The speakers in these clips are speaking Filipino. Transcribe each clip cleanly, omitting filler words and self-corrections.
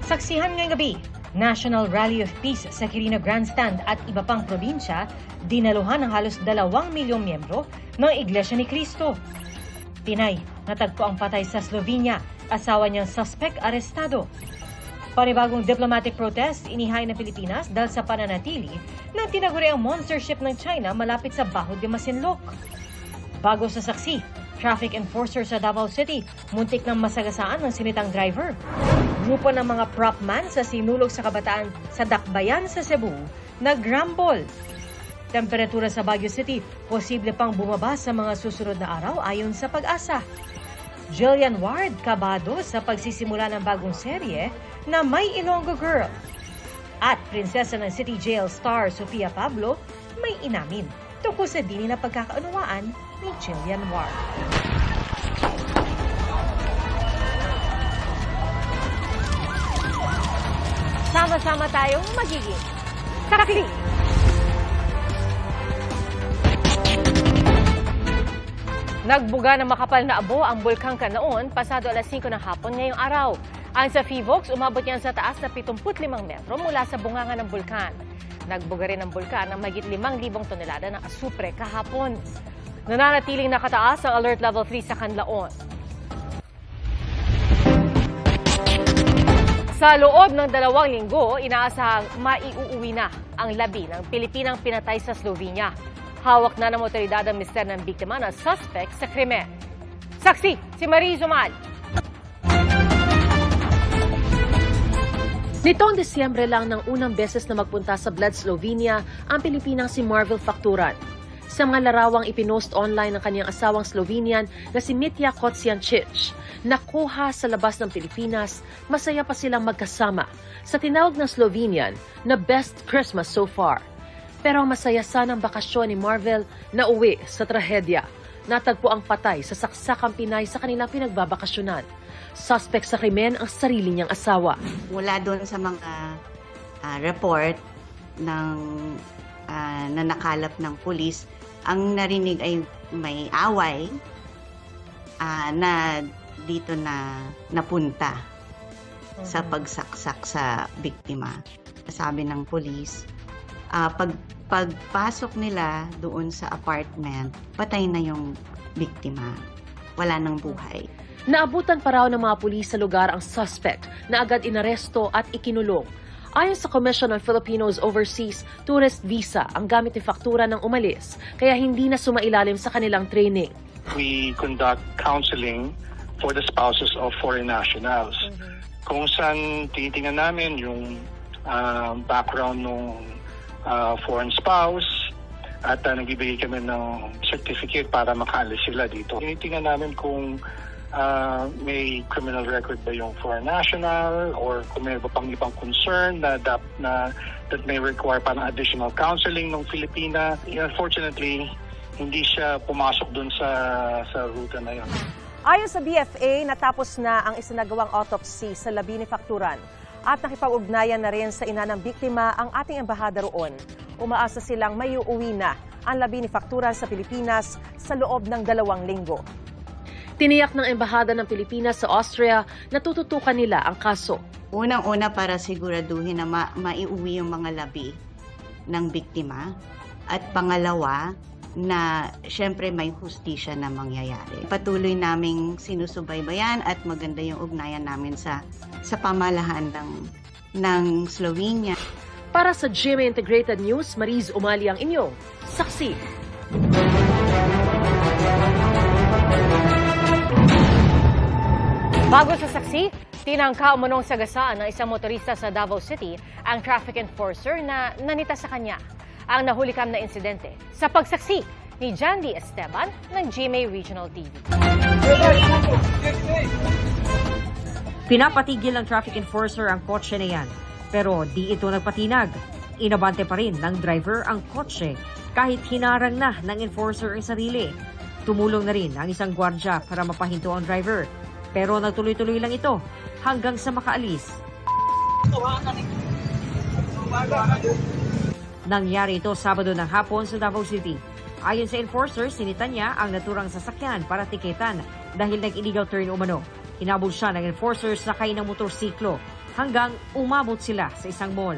Saksihan ngayong gabi, National Rally of Peace sa Quirino Grandstand at iba pang probinsya, dinaluhan ng halos 2 milyong miyembro ng Iglesia ni Cristo. Pinay, natagpo ang patay sa Slovenia, asawa niyang suspect arestado. Panibagong diplomatic protest inihain ng Pilipinas dahil sa pananatili ng tinaguriang monster ship ng China malapit sa Bajo de Masinloc. Bago sa saksi, traffic enforcer sa Davao City, muntik ng masagasaan ng sinitang driver. Grupo ng mga prop man sa sinulog sa kabataan sa Dakbayan sa Cebu, nagrambol. Temperatura sa Baguio City, posible pang bumaba sa mga susunod na araw ayon sa Pag-asa. Jillian Ward kabado sa pagsisimula ng bagong serye na May Ilonggo Girl. At prinsesa ng City Jail star Sofia Pablo may inamin tungkol sa dini na pagkakaunawaan ni Jillian Ward. Sama-sama tayong magiging saksi. Nagbuga ng makapal na abo ang bulkang Kanaon pasado alas 5 ng hapon ngayong araw. Ayon sa PHIVOLCS, umabot yan sa taas na 75 metro mula sa bunganga ng bulkan. Nagbuga rin ang bulkan ng mahigit 5,000 tonelada ng asupre kahapon. Nananatiling nakataas ang Alert Level 3 sa Canlaon. Sa loob ng 2 linggo, inaasahang maiuuwi na ang labi ng Pilipinang pinatay sa Slovenia. Hawak na ng otoridad ang mister ng biktima na suspect sa krimen. Saksi, si Marie Zumal. Nitong Desyembre lang ng unang beses na magpunta sa Bled, Slovenia ang Pilipinang si Marvel Facturan. Sa mga larawang ipinost online ng kanyang asawang Slovenian na si Mitya Kociancic, nakuha sa labas ng Pilipinas, masaya pa silang magkasama sa tinawag ng Slovenian na best Christmas so far. Pero masaya sanang bakasyon ni Marvel na uwi sa trahedya. Natagpo ang patay sa saksakang Pinay sa kanilang pinagbabakasyonan. Suspect sa krimen ang sarili niyang asawa. Mula doon sa mga report ng na nakalap ng pulis, ang narinig ay may away na dito na napunta sa pagsaksak sa biktima. Sabi ng pulis, pagpasok nila doon sa apartment, patay na yung biktima. Wala nang buhay. Naabutan pa raw ng mga pulis sa lugar ang suspect na agad inaresto at ikinulong. Ayon sa Commission on Filipinos Overseas Tourist Visa, ang gamit ni faktura ng umalis, kaya hindi na sumailalim sa kanilang training. We conduct counseling for the spouses of foreign nationals. Kung saan tinitingnan namin yung background ng foreign spouse at nagbibigay kami ng certificate para makaalis sila dito. Tinitingnan namin kung may criminal record ba yung foreign national or kung may pang ibang concern that may require parang additional counseling ng Filipina. Unfortunately, hindi siya pumasok dun sa ruta na yun. Ayon sa BFA, natapos na ang isinagawang autopsy sa labi ni Facturan at nakipag-ugnayan na rin sa ina ng biktima ang ating embahada roon. Umaasa silang may uuwi na ang labi ni Facturan sa Pilipinas sa loob ng 2 linggo. Tiniyak ng embahada ng Pilipinas sa Austria na tututukan nila ang kaso. Unang-una para siguraduhin na maiuwi yung mga labi ng biktima. At pangalawa, na syempre may hustisya na mangyayari. Patuloy naming sinusubaybayan at maganda yung ugnayan namin sa pamalahan ng Slovenia. Para sa GMA Integrated News, Mariz Umali ang inyong saksi. Bago sa saksi, tinangka umunong sagasaan ng isang motorista sa Davao City ang traffic enforcer na nanita sa kanya. Ang nahulikam na insidente sa pagsaksi ni Jandy Esteban ng GMA Regional TV. Pinapatigil ng traffic enforcer ang kotse na yan, pero di ito nagpatinag. Inabante pa rin ng driver ang kotse kahit hinarang na ng enforcer ang sarili. Tumulong na rin ang isang gwardya para mapahinto ang driver. Pero nagtuloy-tuloy lang ito hanggang sa makaalis. Nangyari ito Sabado ng hapon sa Davao City. Ayon sa enforcer, sinita niya ang naturang sasakyan para tiketan dahil nag-illegal turn umano. Hinabol siya ng enforcer sakay ng motorsiklo. hanggang umabot sila sa isang mall.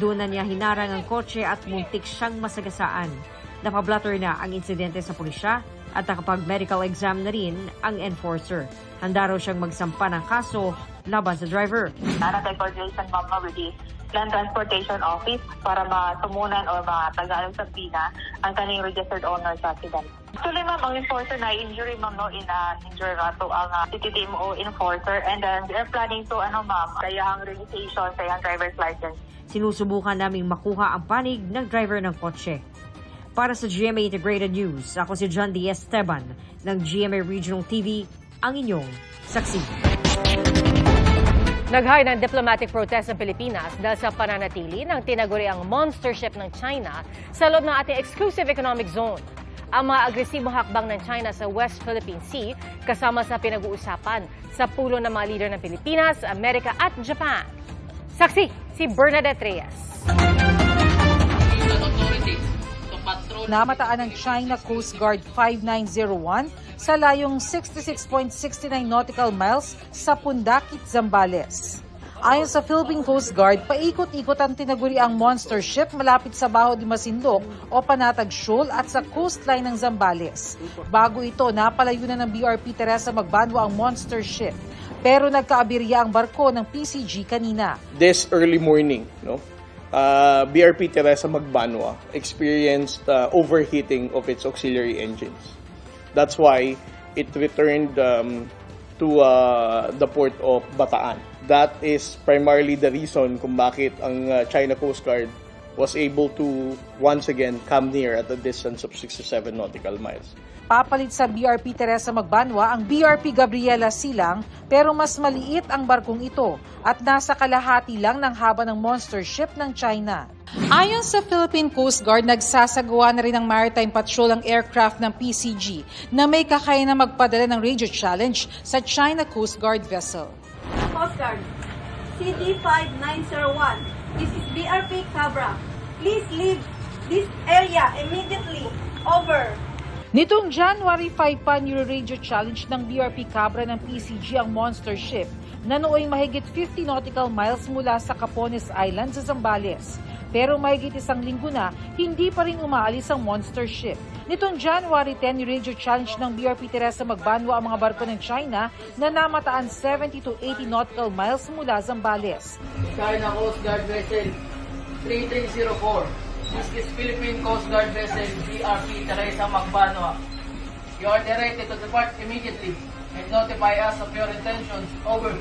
Doon na niya hinarang ang kotse at muntik siyang masagasaan. Napablatter na ang insidente sa pulisya at nakapag-medical exam na rin ang enforcer. Handa raw siyang magsampa ng kaso laban sa driver. Nag-coordination mama with the Land Transportation Office para masumunan o matagalan sa pina ang kaning registered owner sa accident. Actually, ma'am, ang enforcer na injury, ma'am, no, injury rato ang CTTMO enforcer, and then we are planning to, kaya ang registration sa yung driver's license. Sinusubukan naming makuha ang panig ng driver ng kotse. Para sa GMA Integrated News, ako si John D. Esteban ng GMA Regional TV, ang inyong saksi. Nag-high ng diplomatic protest ng Pilipinas dahil sa pananatili ng tinaguriang monster ship ng China sa loob ng ating exclusive economic zone. Ang mga agresibong hakbang ng China sa West Philippine Sea kasama sa pinag-uusapan sa pulo ng mga leader ng Pilipinas, Amerika at Japan. Saksi, si Bernadette Reyes. Namataan ng China Coast Guard 5901 sa layong 66.69 nautical miles sa Pundakit, Zambales. Ayon sa Philippine Coast Guard, paikot-ikot ang tinaguriang monster ship malapit sa Baho de Masinloc o Panatag Shoal at sa coastline ng Zambales. Bago ito, napalayo na ng BRP Teresa Magbanwa ang monster ship. Pero nagkaabirya ang barko ng PCG kanina. This early morning, BRP Teresa Magbanwa experienced overheating of its auxiliary engines. That's why it returned to the port of Bataan. That is primarily the reason kung bakit ang China Coast Guard was able to once again come near at a distance of 67 nautical miles. Papalit sa BRP Teresa Magbanwa ang BRP Gabriela Silang, pero mas maliit ang barkong ito at nasa kalahati lang ng haba ng monster ship ng China. Ayon sa Philippine Coast Guard, nagsasagawa na rin ng maritime patrol ang aircraft ng PCG na may kakayahan na magpadala ng radio challenge sa China Coast Guard vessel. Coast Guard, CD5901, this is BRP Cabra. Please leave this area immediately. Over. Nitong January 5 pa, nire-radio challenge ng BRP Cabra ng PCG ang monster ship na nooy mahigit 50 nautical miles mula sa Capones Island sa Zambales. Pero mahigit isang linggo na, hindi pa rin umaalis ang monster ship. Nitong January 10, ni-radio challenge ng BRP Teresa Magbanwa ang mga barko ng China na namataan 70 to 80 nautical miles mula Zambales. China Coast Guard Vessel 3304. This is Philippine Coast Guard Vessel BRP Teresa Magbanwa. You are directed to depart immediately and notify us of your intentions. Over.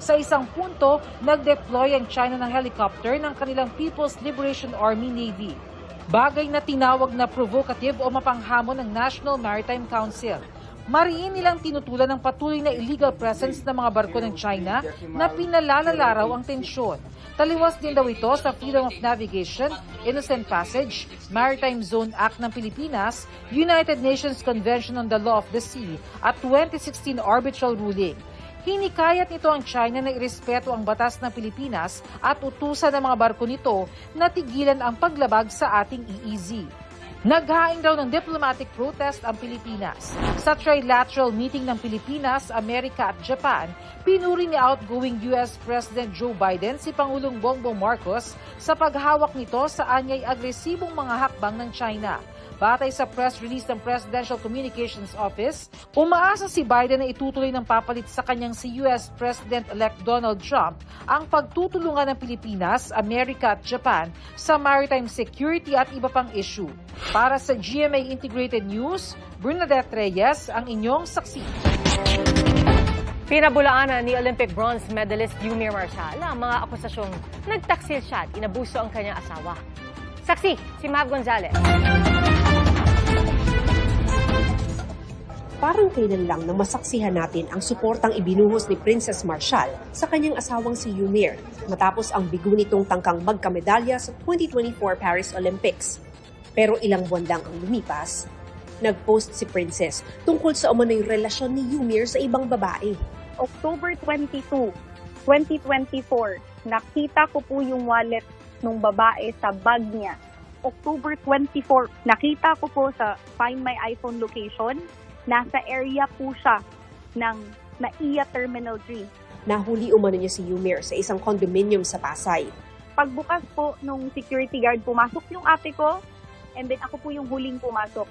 Sa isang punto, nag-deploy ang China ng helicopter ng kanilang People's Liberation Army Navy. Bagay na tinawag na provocative o mapanghamon ng National Maritime Council. Mariin nilang tinutulan ng patuloy na illegal presence ng mga barko ng China na pinalalala raw ang tensyon. Taliwas din daw ito sa Freedom of Navigation, Innocent Passage, Maritime Zone Act ng Pilipinas, United Nations Convention on the Law of the Sea at 2016 arbitral ruling. Hinikayat nito ang China na irespeto ang batas ng Pilipinas at utusan ng mga barko nito na tigilan ang paglabag sa ating EEZ. Naghain daw ng diplomatic protest ang Pilipinas. Sa trilateral meeting ng Pilipinas, Amerika at Japan, pinuri ni outgoing US President Joe Biden si Pangulong Bongbong Marcos sa paghawak nito sa anyay agresibong mga hakbang ng China. Batay sa press release ng Presidential Communications Office, umaasa si Biden na itutuloy ng papalit sa kanyang si US President-elect Donald Trump ang pagtutulungan ng Pilipinas, Amerika at Japan sa maritime security at iba pang issue. Para sa GMA Integrated News, Bernadette Reyes, ang inyong saksi. Pinabulaanan ni Olympic bronze medalist Yumir Marshall ang mga akusasyong nagtaksil siya at inabuso ang kanyang asawa. Saksi, si Mav Gonzalez. Parang kailan lang nang masaksihan natin ang suportang ibinuhos ni Princess Marshall sa kanyang asawang si Yumir matapos ang bigo nitong tangkang magkamedalya sa 2024 Paris Olympics. Pero ilang buwan lang ang lumipas, nag-post si Princess tungkol sa umano'y relasyon ni Yumir sa ibang babae. October 22, 2024, nakita ko po yung wallet ng babae sa bag niya. October 24, nakita ko po sa Find My iPhone location, nasa area po siya ng NAIA Terminal 3. Nahuli umano niya si Yumer sa isang condominium sa Pasay. Pagbukas po nung security guard, pumasok yung ate ko, and then ako po yung huling pumasok.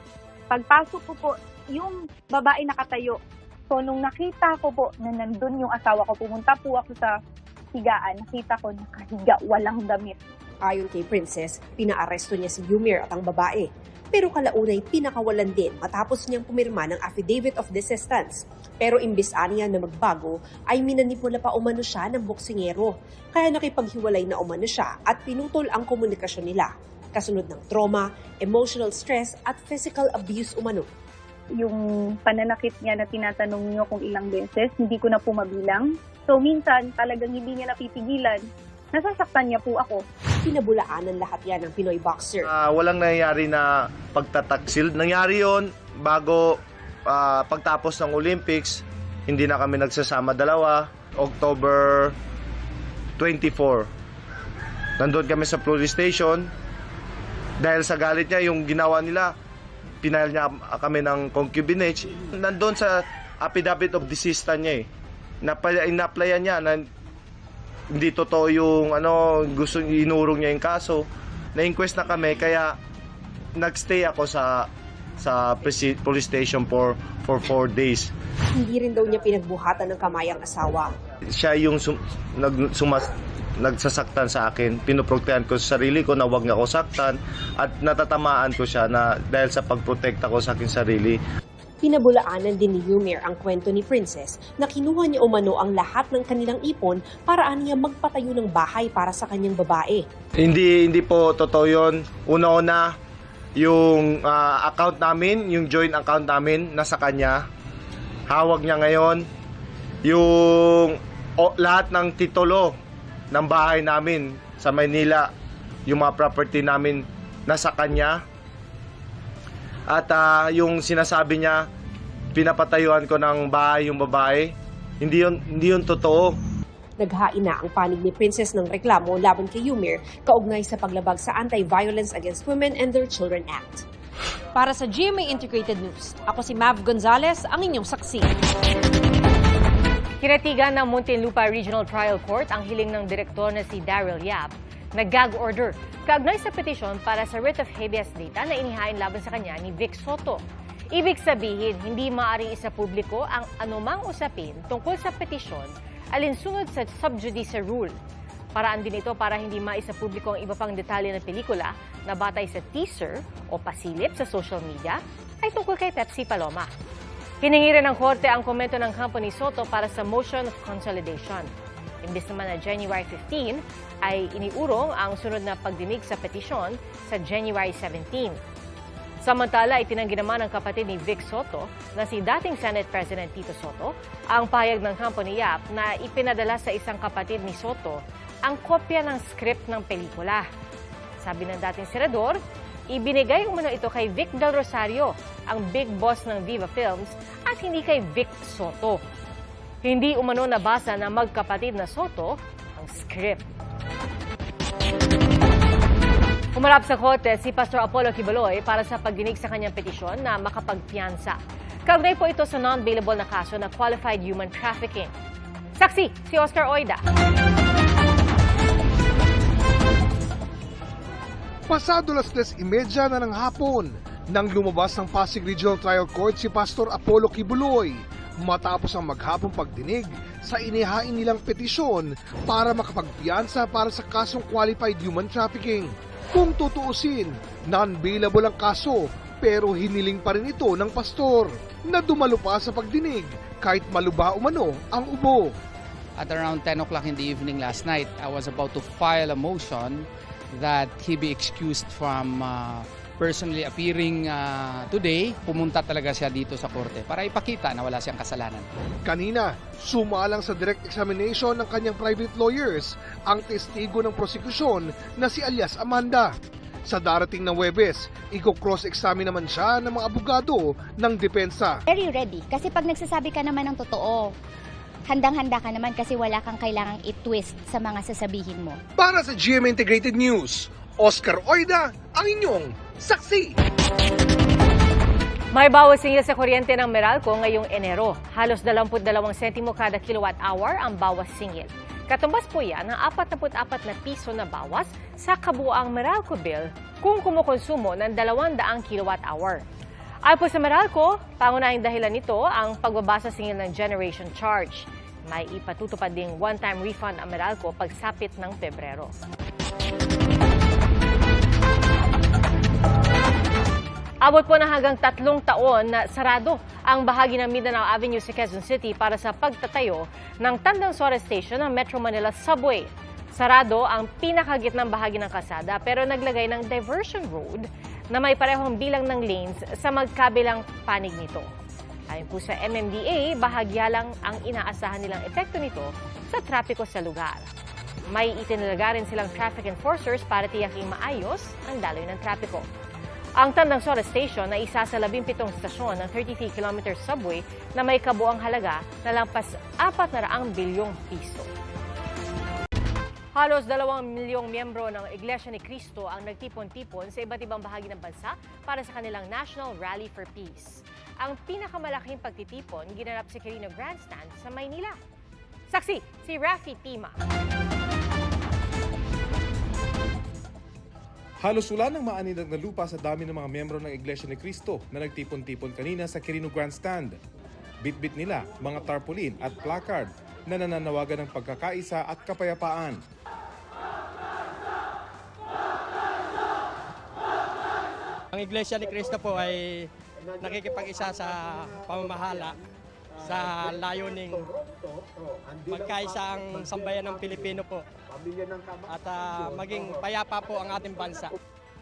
Pagpasok ko po, yung babae nakatayo. So, nung nakita ko po na nandun yung asawa ko, pumunta po ako sa higaan, nakita ko nakahiga, walang damit. Ayon kay Princess, pinaaresto niya si Yumer at ang babae. Pero kalaunay pinakawalan din matapos niyang pumirma ng affidavit of desistance. Pero imbis aniya na magbago, ay minanipula pa umano siya ng boksingero. Kaya nakipaghiwalay na umano siya at pinutol ang komunikasyon nila. Kasunod ng trauma, emotional stress at physical abuse umano. Yung pananakit niya na tinatanong niyo kung ilang beses, hindi ko na po mabilang. So minsan talagang hindi niya napipigilan. Nasasaktan niya po ako. Pinabulaanan lahat yan ng Pinoy boxer. Walang nangyayari na pagtataksil. Nangyari yon bago pagtapos ng Olympics. Hindi na kami nagsasama dalawa. October 24. Nandun kami sa police station. Dahil sa galit niya, yung ginawa nila, pinahal niya kami ng concubinage. Nandun sa affidavit of desistance niya in-applyan niya na hindi totoo yung gusto inurong niya yung kaso. Na-inquest na kami kaya nagstay ako sa police station for 4 days. Hindi rin daw niya pinagbuhatan ng kamay ang asawa. Siya yung nagsasaktan sa akin. Pinoprotektahan ko sa sarili ko na huwag niya ako saktan at natatamaan ko siya na dahil sa pagprotekta ko sa aking sarili. Pinabulaanan din ni Yumer ang kwento ni Princess na kinuha niya umano ang lahat ng kanilang ipon para aniya magpatayo ng bahay para sa kanyang babae. Hindi po totoo yun. Una-una, yung account namin, yung joint account namin, nasa kanya. Hawak niya ngayon. Yung lahat ng titulo ng bahay namin sa Maynila, yung mga property namin, nasa kanya. At yung sinasabi niya, pinapatayuan ko ng bahay yung babae, hindi yun totoo. Naghain na ang panig ni Princess ng reklamo laban kay Yumer kaugnay sa paglabag sa Anti-Violence Against Women and Their Children Act. Para sa GMA Integrated News, ako si Mav Gonzalez, ang inyong saksi. Kinatigan ng Muntinlupa Regional Trial Court ang hiling ng direktor na si Daryl Yap na gag order kaugnay sa petisyon para sa writ of habeas data na inihain laban sa kanya ni Vic Soto. Ibig sabihin, hindi maaaring isapubliko ang anumang usapin tungkol sa petisyon alinsunod sa sub judice rule. Paraan din ito para hindi maisapubliko ang iba pang detalye ng pelikula na batay sa teaser o pasilip sa social media ay tungkol kay Pepsi Paloma. Hiningi rin ng korte ang komento ng kampo ni Soto para sa motion of consolidation. Imbis naman na January 15 ay iniurong ang sunod na pagdinig sa petisyon sa January 17. Samantala, itinanggi naman ng kapatid ni Vic Soto na si dating Senate President Tito Soto ang payag ng kampo ni Yap na ipinadala sa isang kapatid ni Soto ang kopya ng script ng pelikula. Sabi ng dating senador, ibinigay umano ito kay Vic Del Rosario, ang big boss ng Viva Films, at hindi kay Vic Soto. Hindi umano nabasa na magkapatid na Soto ang script. Humarap sa korte si Pastor Apollo Quiboloy para sa pagdinig sa kanyang petisyon na makapagpiyansa. Kaugnay po ito sa non-bailable na kaso na qualified human trafficking. Saksi, si Oscar Oida. Pasado 3:30 na ng hapon nang lumabas ng Pasig Regional Trial Court si Pastor Apollo Quiboloy matapos ang maghapong pagdinig sa inihain nilang petisyon para makapagpiyansa para sa kasong qualified human trafficking. Kung tutuusin, non-bailable ang kaso pero hiniling pa rin ito ng pastor na dumalo pa sa pagdinig kahit malubha umano ang ubo. At around 10 o'clock in the evening last night, I was about to file a motion that he be excused from personally appearing today. Pumunta talaga siya dito sa korte para ipakita na wala siyang kasalanan. Kanina, sumalang sa direct examination ng kanyang private lawyers ang testigo ng prosekusyon na si alias Amanda. Sa darating na Huwebes, i-cross-examine naman siya ng mga abogado ng depensa. Very ready kasi pag nagsasabi ka naman ng totoo, handang-handa ka naman kasi wala kang kailangang i-twist sa mga sasabihin mo. Para sa GMA Integrated News, Oscar Oida, ang inyong saksi. May bawas singil sa kuryente ng Meralco ngayong Enero. Halos 22 sentimo kada kilowatt-hour ang bawas singil. Katumbas po yan ng 44 na piso na bawas sa kabuuang Meralco bill kung kumukonsumo ng 200 kilowatt-hour. Ayon po sa Meralco, pangunahing dahilan nito ang pagbabasa singil ng generation charge. May ipatutupad ding one-time refund ang Meralco pagsapit ng Pebrero. Abot po na hanggang 3 taon na sarado ang bahagi ng Mindanao Avenue sa Quezon City para sa pagtatayo ng Tandansora Station ng Metro Manila Subway. Sarado ang pinakagitnang bahagi ng kalsada pero naglagay ng diversion road na may parehong bilang ng lanes sa magkabilang panig nito. Ayon po sa MMDA, bahagya lang ang inaasahan nilang epekto nito sa trapiko sa lugar. May itinalaga rin silang traffic enforcers para tiyaking maayos ang daloy ng trapiko. Ang Tandansora Station ay isa sa 17 stasyon ng 33-kilometer subway na may kabuang halaga na lampas 400 bilyong piso. Halos 2 milyong miyembro ng Iglesia ni Cristo ang nagtipon-tipon sa iba't ibang bahagi ng bansa para sa kanilang National Rally for Peace. Ang pinakamalaking pagtitipon ginanap sa Quirino Grandstand sa Maynila. Saksi, si Rafi Tima. Halos wala ng maaninag na lupa sa dami ng mga miyembro ng Iglesia ni Cristo na nagtipon-tipon kanina sa Quirino Grandstand. Bit-bit nila mga tarpaulin at placard na nananawagan ng pagkakaisa at kapayapaan. Ang Iglesia ni Cristo po ay nakikipag-isa sa pamamahala sa layuning magkaisa ang sambayan ng Pilipino po at maging payapa po ang ating bansa.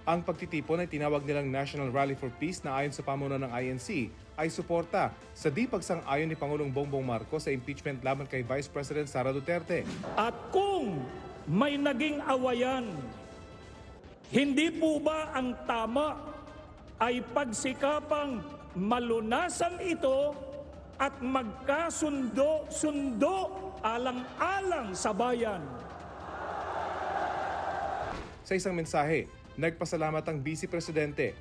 Ang pagtitipon ay tinawag nilang National Rally for Peace na ayon sa pamunuan ng INC ay suporta sa di pagsang-ayon ni Pangulong Bongbong Marcos sa impeachment laban kay Vice President Sara Duterte. At kung may naging awayan, hindi po ba ang tama ay pagsikapang malunasan ito at magkasundo-sundo alang-alang sa bayan? Sa isang mensahe, nagpasalamat ang Vice Presidente.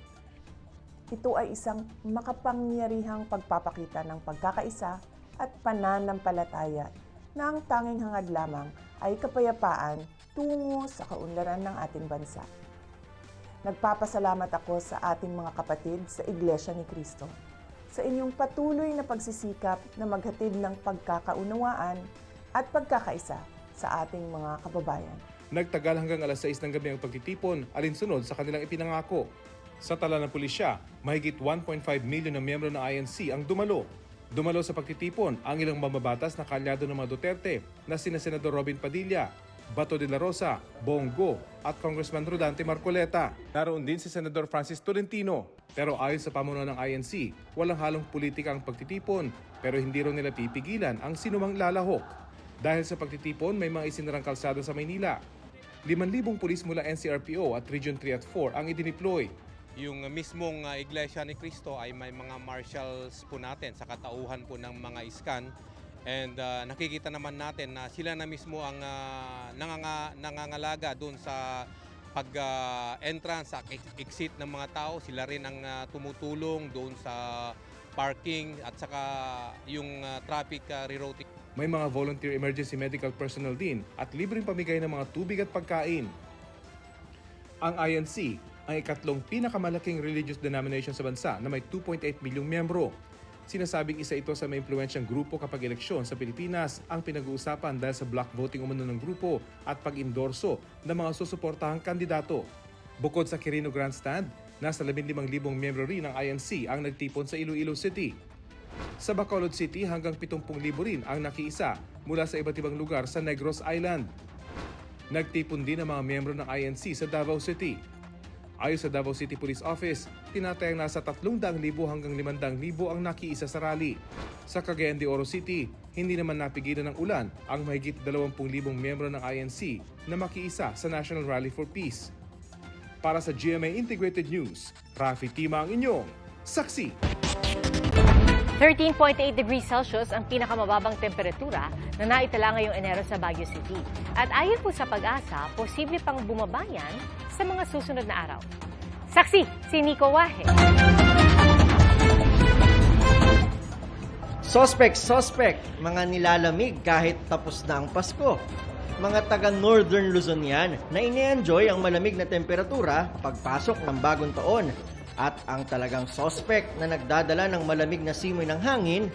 Ito ay isang makapangyarihang pagpapakita ng pagkakaisa at pananampalataya na ang tanging hangad lamang ay kapayapaan tungo sa kaunlaran ng ating bansa. Nagpapasalamat ako sa ating mga kapatid sa Iglesia ni Cristo sa inyong patuloy na pagsisikap na maghatid ng pagkakaunawaan at pagkakaisa sa ating mga kababayan. Nagtagal hanggang alas 6 ng gabi ang pagtitipon alinsunod sa kanilang ipinangako. Sa tala ng pulisya, mahigit 1.5 million na miyembro ng INC ang dumalo. Dumalo sa pagtitipon ang ilang mamabatas na kalyado ng mga Duterte na sina Senador Robin Padilla, Bato de la Rosa, Bongo at Congressman Rodante Marcoleta. Naroon din si Senador Francis Tolentino. Pero ayon sa pamunuan ng INC, walang halong politika ang pagtitipon pero hindi rin nila pipigilan ang sinumang lalahok. Dahil sa pagtitipon, may mga isinarang kalsada sa Maynila. 5,000 pulis mula NCRPO at Region 3 at 4 ang idineploy. Yung mismong Iglesia ni Cristo ay may mga marshals po natin sa katauhan po ng mga iskan. And nakikita naman natin na sila na mismo ang nangangalaga doon sa pag-entrance, sa exit ng mga tao. Sila rin ang tumutulong doon sa parking at saka yung traffic rerouting. May mga volunteer emergency medical personnel din at libreng pamigay ng mga tubig at pagkain. Ang INC ang ikatlong pinakamalaking religious denomination sa bansa na may 2.8 milyong miyembro. Sinasabing isa ito sa may impluwensyang grupo kapag eleksyon sa Pilipinas ang pinag-uusapan dahil sa block voting umano ng grupo at pag-endorso ng mga susuportahang kandidato. Bukod sa Quirino Grandstand, nasa 15,000 miyembro rin ng INC ang nagtipon sa Iloilo City. Sa Bacolod City hanggang 70,000 rin ang nakiisa mula sa iba't ibang lugar sa Negros Island. Nagtipon din ang mga miyembro ng INC sa Davao City. Ayon sa Davao City Police Office, tinatayang nasa 300,000 hanggang 500,000 ang nakiisa sa rally. Sa Cagayan de Oro City, hindi naman napigilan ng ulan ang mahigit 20,000 miyembro ng INC na makiisa sa National Rally for Peace. Para sa GMA Integrated News, Rafi Tima ang inyong saksi. 13.8 degrees Celsius ang pinakamababang temperatura na naitala ngayong Enero sa Baguio City. At ayon po sa Pag-asa, posible pang bumaba yan sa mga susunod na araw. Saksi, si Nico Wahe. Suspect, mga nilalamig kahit tapos na ang Pasko. Mga taga Northern Luzon yan na ini-enjoy ang malamig na temperatura pagpasok ng bagong taon. At ang talagang suspect na nagdadala ng malamig na simoy ng hangin,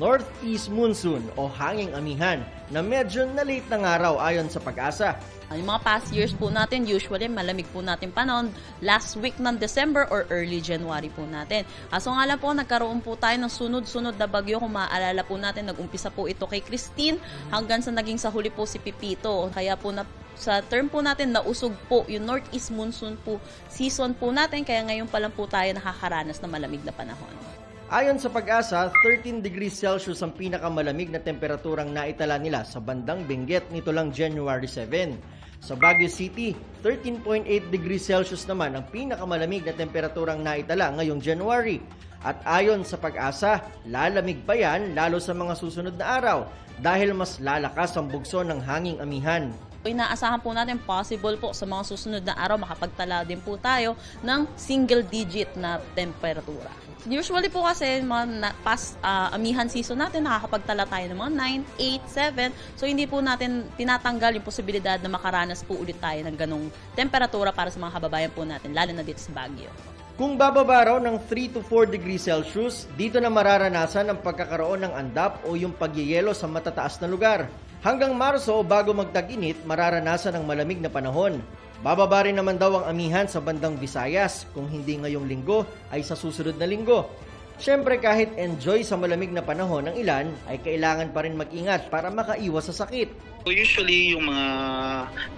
Northeast Monsoon o hanging amihan na medyo na late ng araw ayon sa Pag-asa. Yung mga past years po natin, usually malamig po natin panahon last week ng December or early January po natin. So nga lang po, nagkaroon po tayo ng sunod-sunod na bagyo. Kung maaalala po natin, nag-umpisa po ito kay Christine hanggang sa naging sa huli po si Pipito. Kaya po sa term po natin, nausog po yung Northeast Monsoon po season po natin. Kaya ngayon pa lang po tayo nakakaranas ng malamig na panahon. Ayon sa Pag-asa, 13 degrees Celsius ang pinakamalamig na temperaturang naitala nila sa bandang Benguet nito lang January 7. Sa Baguio City, 13.8 degrees Celsius naman ang pinakamalamig na temperaturang naitala ngayong January. At ayon sa Pag-asa, lalamig pa yan lalo sa mga susunod na araw dahil mas lalakas ang bugso ng hanging amihan. Inaasahan po natin possible po sa mga susunod na araw makapagtala din po tayo ng single digit na temperatura. Usually po kasi past amihan season natin nakakapagtala tayo ng mga 9, 8, 7. So hindi po natin tinatanggal yung posibilidad na makaranas po ulit tayo ng ganong temperatura para sa mga kababayan po natin, lalo na dito sa Baguio. Kung bababa raw ng 3 to 4 degrees Celsius, dito na mararanasan ang pagkakaroon ng andap o yung pagyeyelo sa matataas na lugar. Hanggang Marso, bago magtag-init, mararanasan ang malamig na panahon. Bababa rin naman daw ang amihan sa bandang Visayas, kung hindi ngayong linggo ay sa susunod na linggo. Siyempre kahit enjoy sa malamig na panahon ng ilan, ay kailangan pa rin mag-ingat para makaiwas sa sakit. So usually yung mga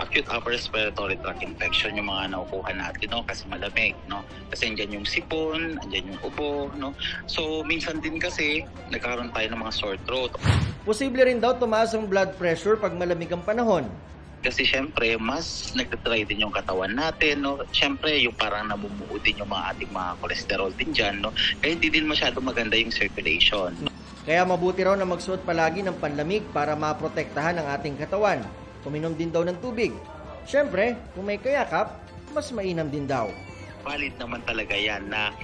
acute upper respiratory tract infection yung mga nakukuha natin, no? Kasi malamig, no? Kasi andyan yung sipon, andyan yung ubo, no? So minsan din kasi nagkaroon tayo ng mga sore throat. Posible rin daw tumaas ang blood pressure pag malamig ang panahon. Kasi syempre, mas nagtatry din yung katawan natin, no? Syempre, yung parang namumuo din yung mga ating mga cholesterol din dyan, no? Kaya hindi din masyado maganda yung circulation. Kaya mabuti raw na magsuot palagi ng panlamig para maprotektahan ang ating katawan. Uminom din daw ng tubig. Syempre, kung may kayakap, mas mainam din daw. Valid naman talaga yan na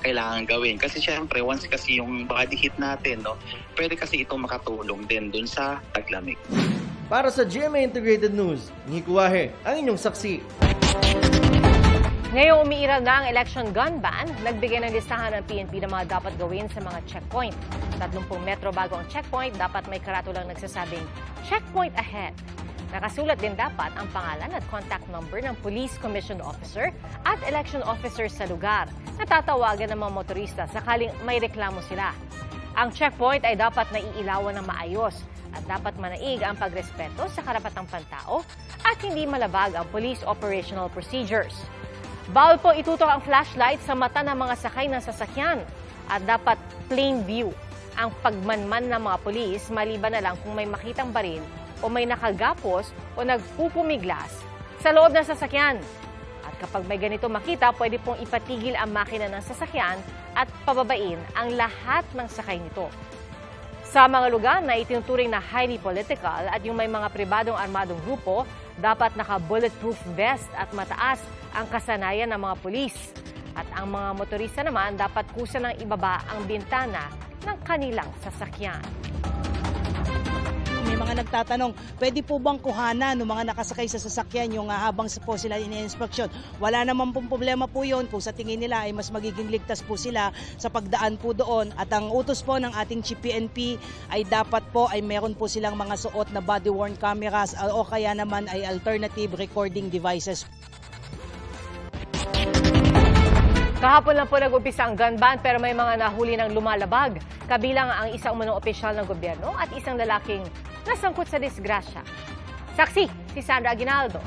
kailangan gawin. Kasi syempre, once kasi yung body heat natin, no? Pwede kasi ito makatulong din dun sa taglamig. Para sa GMA Integrated News, Nico Wahe, ang inyong saksi. Ngayong umiiral na ang election gun ban, nagbigay ng listahan ng PNP na mga dapat gawin sa mga checkpoint. 30 metro bago ang checkpoint, dapat may karatulang nagsasabing checkpoint ahead. Nakasulat din dapat ang pangalan at contact number ng police commission officer at election officer sa lugar na tatawagan ng mga motorista sakaling may reklamo sila. Ang checkpoint ay dapat naiilawan ng maayos at dapat manaig ang pagrespeto sa karapatang pantao at hindi malabag ang police operational procedures. Bawal po itutok ang flashlight sa mata ng mga sakay ng sasakyan at dapat plain view ang pagmanman ng mga pulis maliban na lang kung may makitang baril o may nakagapos o nagpupumiglas sa loob ng sasakyan. At kapag may ganito makita, pwede pong ipatigil ang makina ng sasakyan at pababain ang lahat ng sakay nito. Sa mga lugar na itinuturing na highly political at yung may mga pribadong armadong grupo, dapat naka-bulletproof vest at mataas ang kasanayan ng mga pulis. At ang mga motorista naman dapat kusa ng ibaba ang bintana ng kanilang sasakyan. May mga nagtatanong, pwede po bang kuhanan ng mga nakasakay sa sasakyan yung habang po sila ini-inspeksyon? Wala naman pong problema po yun kung sa tingin nila ay mas magiging ligtas po sila sa pagdaan po doon. At ang utos po ng ating Chief PNP ay dapat po ay meron po silang mga suot na body-worn cameras o kaya naman ay alternative recording devices. Kahapon lang po nag-umpisa ang gun ban pero may mga nahuli ng lumalabag. Kabilang ang isang umunong opisyal ng gobyerno at isang lalaking nasangkot sa disgrasya. Saksi, si Sandra Aguinaldo.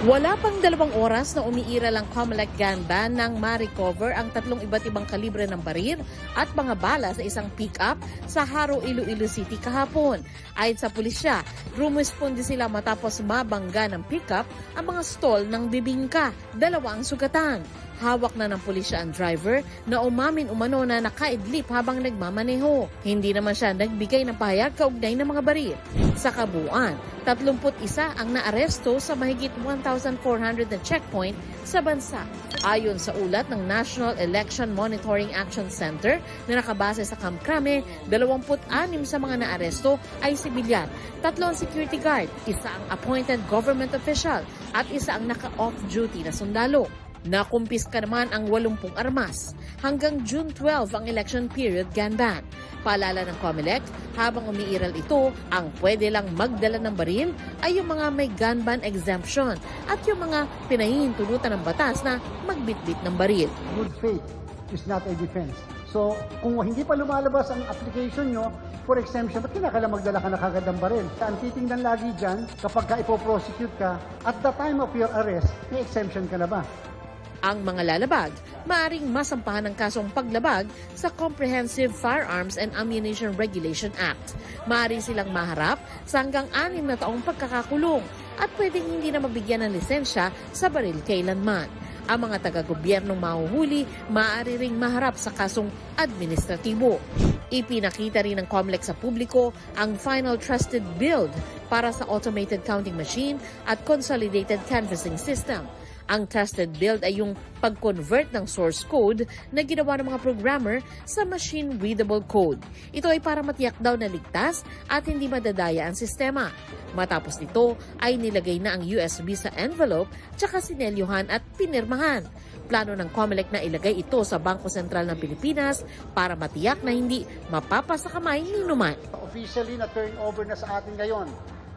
Wala pang 2 oras na umiiral ang Comelec gun ban nang ma-recover ang 3 iba't ibang kalibre ng baril at mga bala sa isang pick-up sa Haro, Iloilo City kahapon. Ayon sa pulisya, rumisponde sila matapos mabangga ng pick-up ang mga stall ng bibingka. 2 ang sugatan. Hawak na ng pulisya ang driver na umamin umano na nakaidlip habang nagmamaneho. Hindi naman siya nagbigay ng pahayag kaugnay ng mga baril. Sa kabuuan, 31 ang naaresto sa mahigit 1,400 na checkpoint sa bansa. Ayon sa ulat ng National Election Monitoring Action Center na nakabase sa Camp Crame, 26 sa mga naaresto ay sibilyan, 3 ang security guard, 1 ang appointed government official at 1 ang naka-off-duty na sundalo. Nakumpiska naman ang 80 armas. Hanggang June 12 ang election period gun ban. Paalala ng COMELEC, habang umiiral ito, ang pwede lang magdala ng baril ay yung mga may gun ban exemption at yung mga pinahihintulutan ng batas na magbitbit ng baril. Good faith is not a defense. So, kung hindi pa lumalabas ang application nyo for exemption, ba't kinakailangan magdala ka na kagad ng baril? Ang titingnan lagi dyan, kapag ka ipoprosecute ka, at the time of your arrest, may exemption ka na ba? Ang mga lalabag, maaaring masampahan ng kasong paglabag sa Comprehensive Firearms and Ammunition Regulation Act. Maaari silang maharap sa hanggang 6 na taong pagkakakulong at pwedeng hindi na mabigyan ng lisensya sa baril kailanman. Ang mga taga-gobyernong mahuhuli, maaari ring maharap sa kasong administratibo. Ipinakita rin ng COMELEC sa publiko ang Final Trusted Build para sa Automated Counting Machine at Consolidated Canvassing System. Ang trusted build ay yung pag-convert ng source code na ginawa ng mga programmer sa machine-readable code. Ito ay para matiyak daw na ligtas at hindi madadaya ang sistema. Matapos nito ay nilagay na ang USB sa envelope tsaka sinelyuhan at pinirmahan. Plano ng COMELEC na ilagay ito sa Bangko Sentral ng Pilipinas para matiyak na hindi mapapasa kamay ni numan. Officially na turn over na sa atin ngayon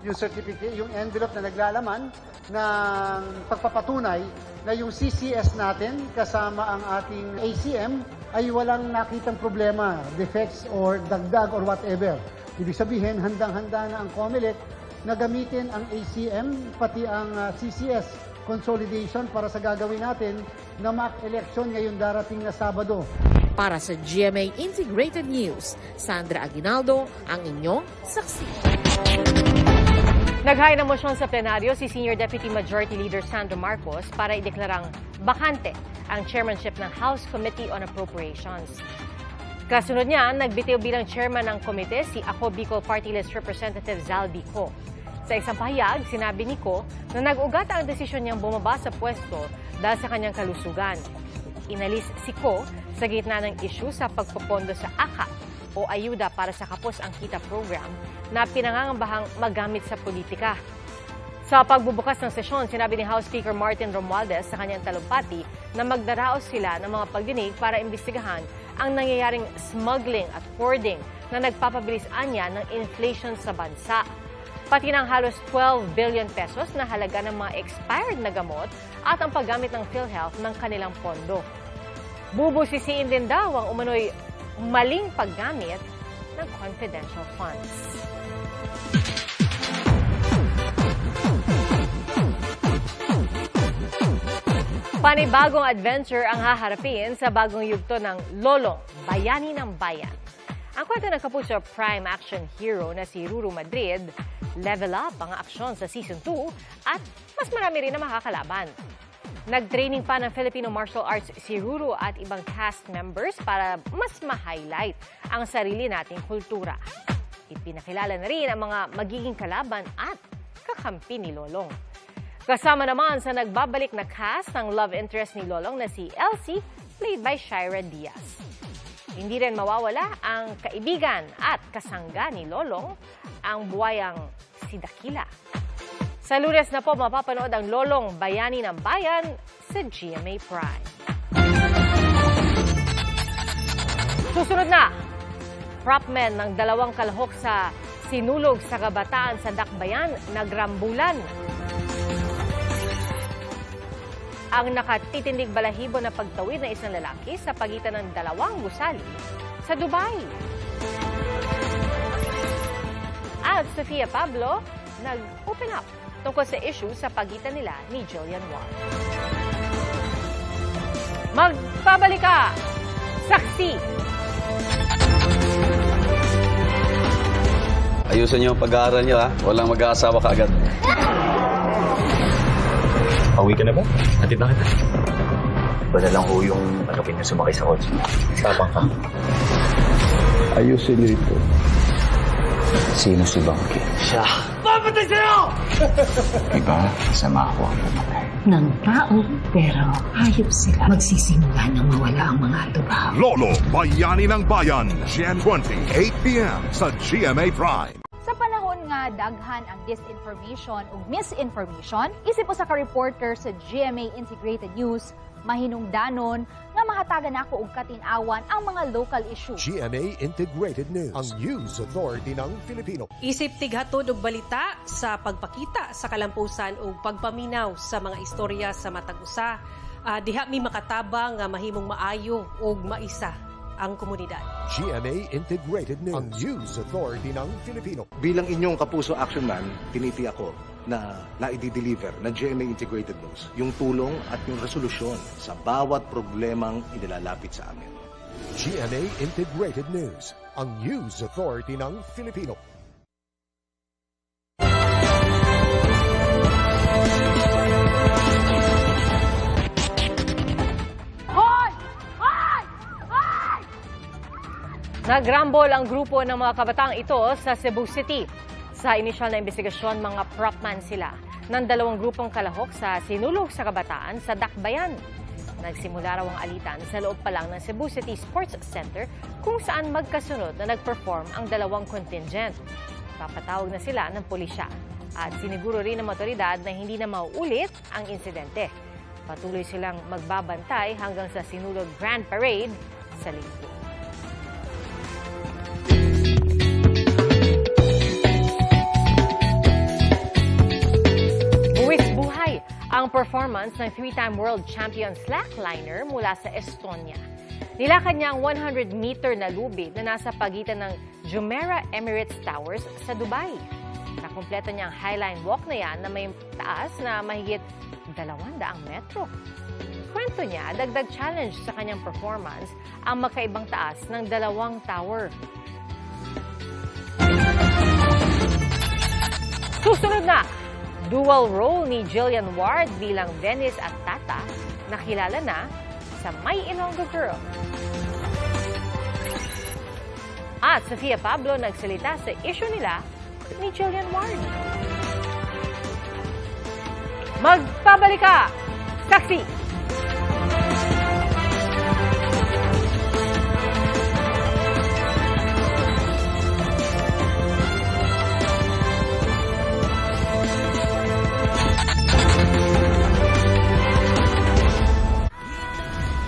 yung certificate, yung envelope na naglalaman ng pagpapatunay na yung CCS natin kasama ang ating ACM ay walang nakitang problema, defects or dagdag or whatever. Ibig sabihin, handang-handa na ang COMELEC na gamitin ang ACM pati ang CCS consolidation para sa gagawin natin na mock election ngayong darating na Sabado. Para sa GMA Integrated News, Sandra Aguinaldo, ang inyong saksi. Naghain ng motion sa plenaryo si Senior Deputy Majority Leader Sandro Marcos para ideklarang bakante ang chairmanship ng House Committee on Appropriations. Kasunod niya, nagbitiw bilang chairman ng komite si Ako Bicol Party List Representative Zal Bico. Sa isang pahayag, sinabi ni Ko na nag-ugat ang desisyon niyang bumaba sa pwesto dahil sa kanyang kalusugan. Inalis si Ko sa gitna ng issue sa pagpopondo sa AKA o Ayuda para sa Kapos ang Kita program na pinangangambahang magamit sa politika. Sa pagbubukas ng sesyon, sinabi ni House Speaker Martin Romualdez sa kanyang talumpati na magdaraos sila ng mga pagdinig para imbestigahan ang nangyayaring smuggling at hoarding na nagpapabilis anya ng inflation sa bansa. Pati ng halos 12 billion pesos na halaga ng mga expired na gamot at ang paggamit ng PhilHealth ng kanilang pondo. Bubusisiin din daw ang umano'y maling paggamit ng confidential funds. Panibagong adventure ang haharapin sa bagong yugto ng Lolong, Bayani ng Bayan. Ang kwento ng Kapuso Prime Action Hero na si Ruru Madrid, level up ang aksyon sa Season 2 at mas marami rin na makakalaban. Nag-training pa ng Filipino martial arts si Ruru at ibang cast members para mas ma-highlight ang sarili nating kultura. Ipinakilala na rin ang mga magiging kalaban at kakampi ni Lolong. Kasama naman sa nagbabalik na cast ng love interest ni Lolong na si Elsie, played by Shira Diaz. Hindi rin mawawala ang kaibigan at kasangga ni Lolong, ang buwayang si Dakila. Sa Lunes na po mapapanood ang Lolong, Bayani ng Bayan sa GMA Prime. Susunod na, propmen ng 2 kalahok sa sinulog sa kabataan sa Dakbayan, nagrambulan. Ang nakatitindig balahibo na pagtawid ng isang lalaki sa pagitan ng 2 gusali sa Dubai. At Sofia Pablo nag-open up tungkol sa issue sa pagitan nila ni Jillian Wong. Magpabalik ka! Saksi! Ayusin niyo ang pag-aaral niyo, ha? Walang mag-aasawa kaagad. Pauwi ka na ba? Hatid na kita. Iba na lang ho yung manupin na sumakay sa kotse. Sabang ka. Ayusin nito. Sino si Bangki? Siya. Papatay sa'yo! Iba, sama ako ang pumatay. Ng tao, pero hayop sila. Magsisimula na mawala ang mga trabaho. Lolo, Bayani ng Bayan, Gen 20, 8 p.m. sa GMA Prime. Sa panahon nga daghan ang disinformation o misinformation, isip po sa ka-reporter sa GMA Integrated News, mahinungdanon nga mahatagan ako og katin-awan ang mga local issue. GMA Integrated News, ang news authority ng Filipino. Isip tighatod og balita sa pagpakita sa kalampusan o pagpaminaw sa mga istorya sa matag usa. Diha mi makatabang nga mahimong maayo og maisa ang komunidad. GMA Integrated News, ang news authority ng Filipino. Bilang inyong kapuso action man, tinitiyak ko na naidi-deliver ng GMA Integrated News yung tulong at yung resolusyon sa bawat problemang inilalapit sa amin. GMA Integrated News, ang news authority ng Filipino. Nagrambol ang grupo ng mga kabataang ito sa Cebu City. Sa inisyal na investigasyon, mga propman sila ng dalawang grupong kalahok sa sinulog sa kabataan sa Dakbayan. Nagsimula raw ang alitan sa loob pa lang ng Cebu City Sports Center kung saan magkasunod na nag-perform ang dalawang contingent. Papatawag na sila ng pulisya at siniguro rin ng otoridad na hindi na mauulit ang insidente. Patuloy silang magbabantay hanggang sa sinulog Grand Parade sa Linggo. Ang performance ng 3-time world champion slackliner mula sa Estonia. Nilakad niya ang 100-meter na lubid na nasa pagitan ng Jumeirah Emirates Towers sa Dubai. Nakumpleto niya ang Highline Walk na yan na may taas na mahigit 200 metro. Kwento niya, dagdag challenge sa kanyang performance ang magkaibang taas ng 2 tower. Susunod na! Dual role ni Jillian Ward bilang Venice at Tata, nakilala na sa My Ilonggo Girl. At Sofia Pablo nagsalita sa issue nila ni Jillian Ward. Magpabalik ka! Saksi!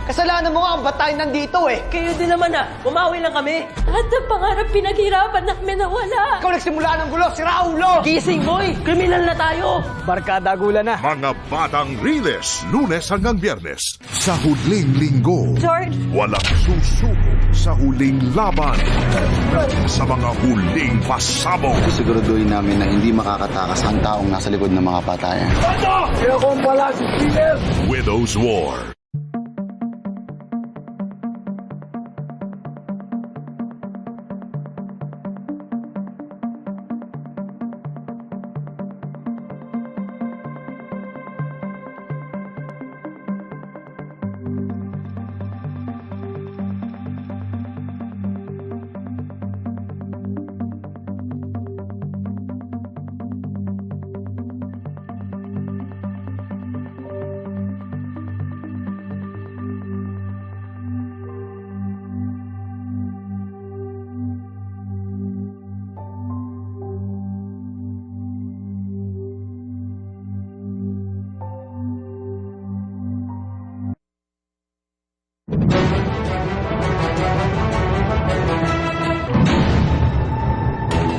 Kasalanan mo nga ang ba't tayo nandito eh? Kayo din naman umawi lang kami. At ang pangarap pinaghirapan namin na wala. Ikaw nagsimula ng gulo, si Raulo! Gising boy, kriminal na tayo. Barkada gula na. Mga Batang Riles, Lunes hanggang Biyernes, sa huling linggo. George! Walang susuko sa huling laban. Sa mga huling pasabog. Siguraduhin namin na hindi makakatakas ang taong nasa likod ng mga patayan. Kaya kung pala si Peter! Widow's War.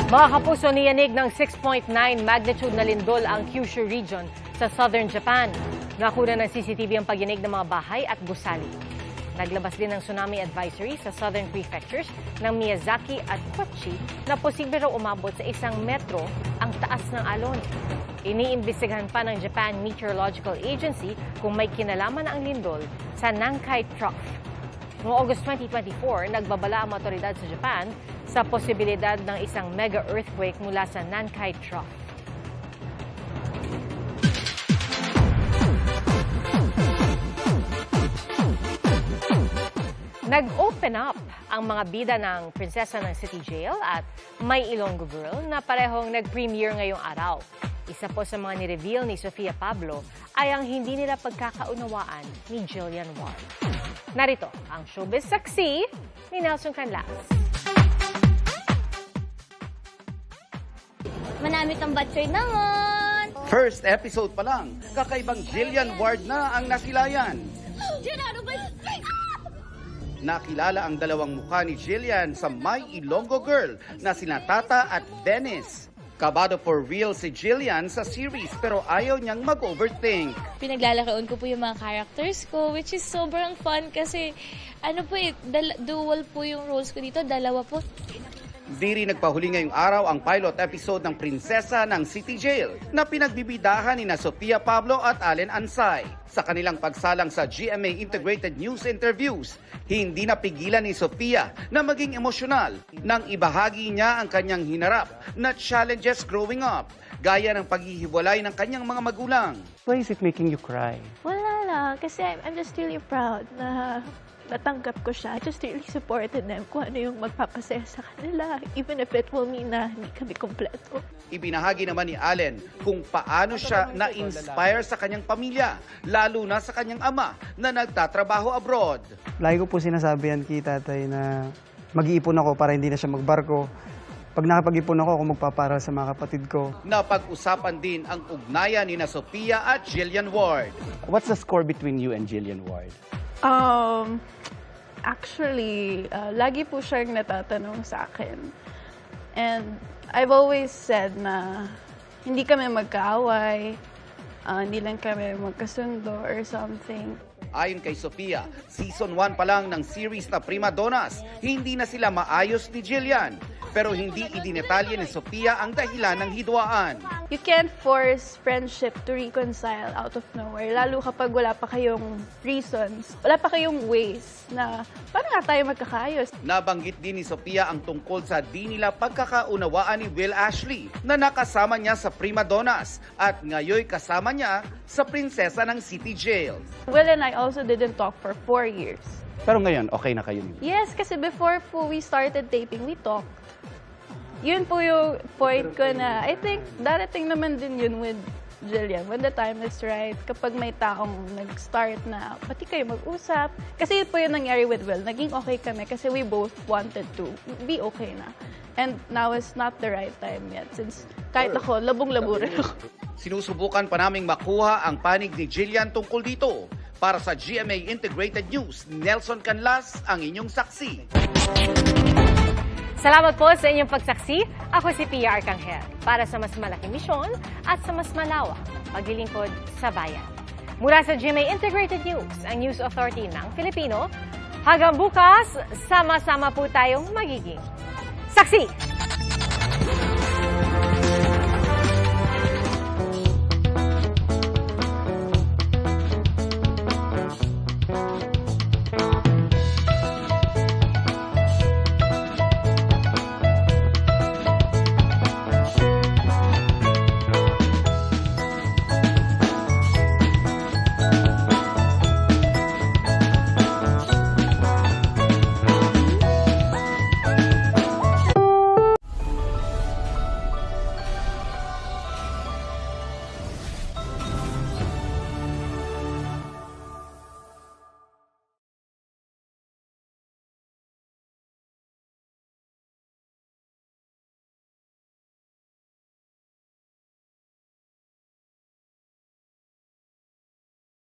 Mga kapuso, niyanig ng 6.9 magnitude na lindol ang Kyushu region sa southern Japan. Nakuna ng CCTV ang pagyanig ng mga bahay at gusali. Naglabas din ng tsunami advisory sa southern prefectures ng Miyazaki at Kochi na posible raw umabot sa 1 metro ang taas ng alon. Iniimbestigahan pa ng Japan Meteorological Agency kung may kinalaman ang lindol sa Nankai Trough. Noong August 2024, nagbabala ang otoridad sa Japan sa posibilidad ng isang mega-earthquake mula sa Nankai Trough. Nag-open up ang mga bida ng Prinsesa ng City Jail at May Ilonggo Girl na parehong nag-premiere ngayong araw. Isa po sa mga ni-reveal ni Sofia Pablo ay ang hindi nila pagkakaunawaan ni Jillian Ward. Narito ang showbiz saksi ni Nelson Canlas. Manamit ang batchoy naman! First episode pa lang, kakaibang Jillian Ward na ang nasilayan. Gerardo, Nakilala ang dalawang mukha ni Jillian sa May Ilonggo Girl na sina Tata at Dennis. Kabado for real si Jillian sa series pero ayaw niyang mag-overthink. Pinaglalaroon ko po yung mga characters ko, which is sobrang fun kasi dual po yung roles ko dito, dalawa po. Di rin nagpahuli ngayong araw ang pilot episode ng Prinsesa ng City Jail na pinagbibidahan ni na Sofia Pablo at Allen Ansay. Sa kanilang pagsalang sa GMA Integrated News interviews, hindi napigilan ni Sofia na maging emosyonal nang ibahagi niya ang kanyang hinarap na challenges growing up, gaya ng paghihiwalay ng kanyang mga magulang. Why is it making you cry? Wala lang, kasi I'm just really proud na natanggap ko siya. I just really supported them kung ano yung magpapasaya sa kanila, even if it will mean na hindi kami kompleto. Ibinahagi naman ni Allen kung paano siya na-inspire sa kanyang pamilya, lalo na sa kanyang ama na nagtatrabaho abroad. Lagi ko po sinasabi yan kay tatay na mag-iipon ako para hindi na siya magbarko. Pag nakapag-ipon ako magpaparal sa mga kapatid ko. Napag-usapan din ang ugnayan ni na Sofia at Jillian Ward. What's the score between you and Jillian Ward? Actually, lagi po siyang natatanong sa akin. And I've always said na hindi kami magkaaway, hindi lang kami magkasundo or something. Ayon kay Sofia, season 1 pa lang ng series na Prima Donnas, hindi na sila maayos ni Jillian. Pero hindi idinetalye ni Sofia ang dahilan ng hidwaan. You can't force friendship to reconcile out of nowhere, lalo kapag wala pa kayong reasons, wala pa kayong ways na paano nga tayo magkakaayos. Nabanggit din ni Sofia ang tungkol sa di nila pagkakaunawaan ni Will Ashley na nakasama niya sa Prima Donnas at ngayon kasama niya sa Prinsesa ng City Jail. Will and I also didn't talk for 4 years. Pero ngayon, okay na kayo? Yes, kasi before po we started taping, we talked. Yun po yung point ko na I think darating naman din yun with Jillian when the time is right. Kapag may taong nag-start na pati kayo mag-usap. Kasi yun po yung nangyari with Will. Naging okay kami kasi we both wanted to be okay na. And now is not the right time yet since kahit ako, labong-labo rin ako. Sinusubukan pa naming makuha ang panig ni Jillian tungkol dito. Para sa GMA Integrated News, Nelson Canlas ang inyong saksi. Salamat po sa inyong pagsaksi. Ako si Pia Arcangel para sa mas malaking misyon at sa mas malawak paglilingkod sa bayan. Mula sa GMA Integrated News, ang News Authority ng Filipino, hanggang bukas, sama-sama po tayong magiging saksi!